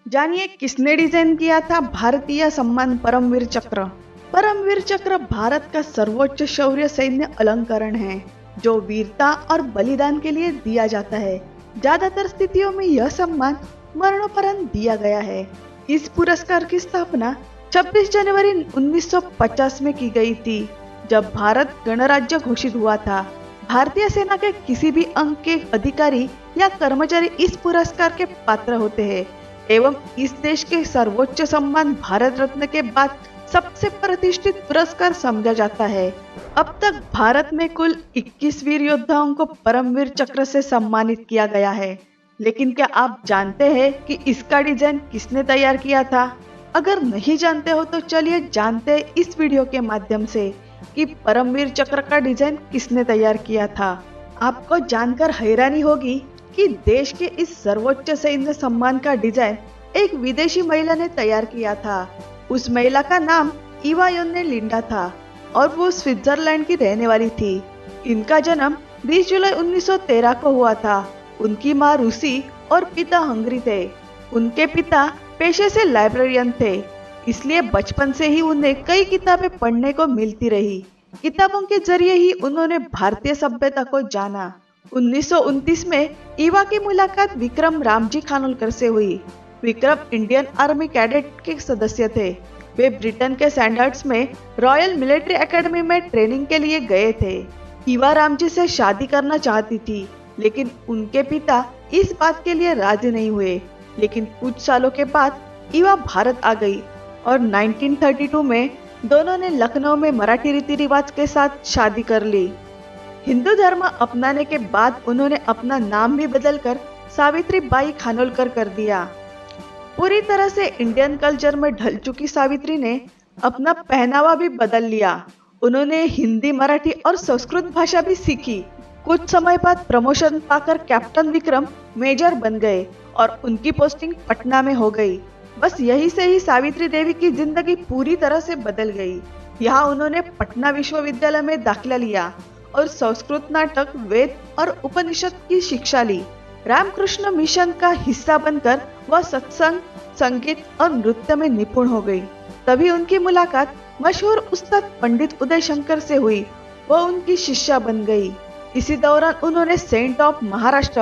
जानिए किसने डिजाइन किया था भारतीय सम्मान परमवीर चक्र। परमवीर चक्र भारत का सर्वोच्च शौर्य सैन्य अलंकरण है जो वीरता और बलिदान के लिए दिया जाता है। ज्यादातर स्थितियों में यह सम्मान मरणोपरांत दिया गया है। इस पुरस्कार की स्थापना 26 जनवरी 1950 में की गई थी, जब भारत गणराज्य घोषित हुआ था। भारतीय सेना के किसी भी अंग के अधिकारी या कर्मचारी इस पुरस्कार के पात्र होते हैं एवं इस देश के सर्वोच्च सम्मान भारत रत्न के बाद सबसे प्रतिष्ठित पुरस्कार समझा जाता है। अब तक भारत में कुल 21 वीर योद्धाओं को परमवीर चक्र से सम्मानित किया गया है। लेकिन क्या आप जानते हैं कि इसका डिजाइन किसने तैयार किया था? अगर नहीं जानते हो तो चलिए जानते हैं इस वीडियो के माध्यम से कि परमवीर चक्र का डिजाइन किसने तैयार किया था। आपको जानकर हैरानी होगी कि देश के इस सर्वोच्च सैन्य सम्मान का डिजाइन एक विदेशी महिला ने तैयार किया था। उस महिला का नाम इवा योन्ने लिंडा था और वो स्विट्जरलैंड की रहने वाली थी। इनका जन्म 20 जुलाई 1913 को हुआ था। उनकी माँ रूसी और पिता हंगरी थे। उनके पिता पेशे से लाइब्रेरियन थे, इसलिए बचपन से ही उन्हें कई किताबें पढ़ने को मिलती रही। किताबों के जरिए ही उन्होंने भारतीय सभ्यता को जाना। 1929 में इवा की मुलाकात विक्रम रामजी खानोलकर से हुई। विक्रम इंडियन आर्मी कैडेट के सदस्य थे। वे ब्रिटेन के सैंडर्स में रॉयल मिलिट्री एकेडमी में ट्रेनिंग के लिए गए थे। इवा रामजी से शादी करना चाहती थी, लेकिन उनके पिता इस बात के लिए राजी नहीं हुए। लेकिन कुछ सालों के बाद इवा भारत आ गई और 1932 में दोनों ने लखनऊ में मराठी रीति रिवाज के साथ शादी कर ली। हिंदू धर्म अपनाने के बाद उन्होंने अपना नाम भी बदलकर सावित्री बाई खानोलकर कर दिया। पूरी तरह से इंडियन कल्चर में ढल चुकी सावित्री ने अपना पहनावा भी बदल लिया। उन्होंने हिंदी, मराठी और संस्कृत भाषा भी सीखी। कुछ समय बाद प्रमोशन पाकर कैप्टन विक्रम मेजर बन गए और उनकी पोस्टिंग पटना में हो गई। बस यही से ही सावित्री देवी की जिंदगी पूरी तरह से बदल गई। यहाँ उन्होंने पटना विश्वविद्यालय में दाखिला लिया और संस्कृत, नाटक, वेद और उपनिषद की शिक्षा ली। रामकृष्ण मिशन का हिस्सा बनकर वह सत्संग, संगीत और नृत्य में निपुण हो गई। तभी उनकी मुलाकात मशहूर उस्ताद पंडित उदय शंकर से हुई। वह उनकी शिष्या बन गई। इसी दौरान उन्होंने सेंट ऑफ महाराष्ट्र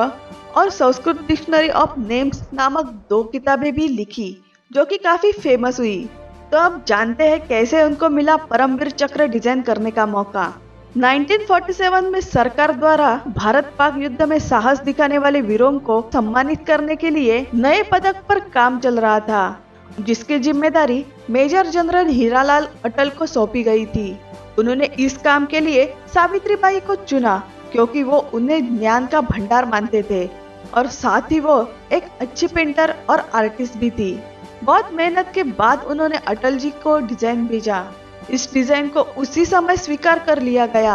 और संस्कृत डिक्शनरी ऑफ नेम्स नामक 2 किताबें भी लिखी, जो कि काफी फेमस हुई। तो अब जानते हैं कैसे उनको मिला परमवीर चक्र डिजाइन करने का मौका। 1947 में सरकार द्वारा भारत पाक युद्ध में साहस दिखाने वाले वीरों को सम्मानित करने के लिए नए पदक पर काम चल रहा था, जिसकी जिम्मेदारी मेजर जनरल हीरालाल अटल को सौंपी गई थी। उन्होंने इस काम के लिए सावित्री बाई को चुना क्योंकि वो उन्हें ज्ञान का भंडार मानते थे और साथ ही वो एक अच्छी पेंटर और आर्टिस्ट भी थी। बहुत मेहनत के बाद उन्होंने अटल जी को डिजाइन भेजा। इस डिजाइन को उसी समय स्वीकार कर लिया गया।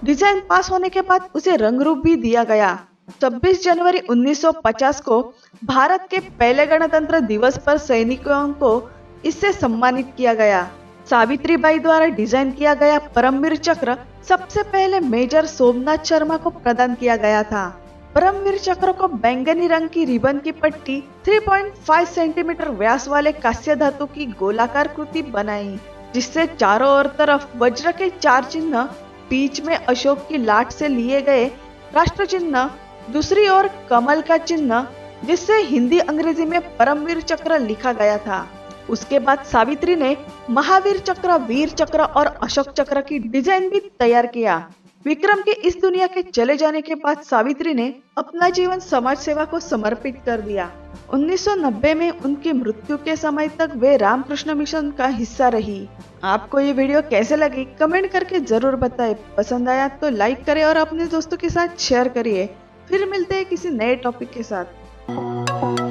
डिजाइन पास होने के बाद उसे रंग रूप भी दिया गया। 26 जनवरी 1950 को भारत के पहले गणतंत्र दिवस पर सैनिकों को इससे सम्मानित किया गया। सावित्री बाई द्वारा डिजाइन किया गया परमवीर चक्र सबसे पहले मेजर सोमनाथ शर्मा को प्रदान किया गया था। परमवीर चक्र को बैंगनी रंग की रिबन की पट्टी 3.5 सेंटीमीटर व्यास वाले कांस्य धातु की गोलाकार कृति बनाई, जिससे चारों ओर तरफ वज्र के 4 चिन्ह, बीच में अशोक की लाट से लिए गए राष्ट्र चिन्ह, दूसरी ओर कमल का चिन्ह, जिससे हिंदी अंग्रेजी में परमवीर चक्र लिखा गया था। उसके बाद सावित्री ने महावीर चक्र, वीर चक्र और अशोक चक्र की डिजाइन भी तैयार किया। विक्रम के इस दुनिया के चले जाने के बाद सावित्री ने अपना जीवन समाज सेवा को समर्पित कर दिया। 1990 में उनकी मृत्यु के समय तक वे रामकृष्ण मिशन का हिस्सा रही। आपको ये वीडियो कैसे लगी कमेंट करके जरूर बताएं। पसंद आया तो लाइक करें और अपने दोस्तों के साथ शेयर करिए। फिर मिलते हैं किसी नए टॉपिक के साथ।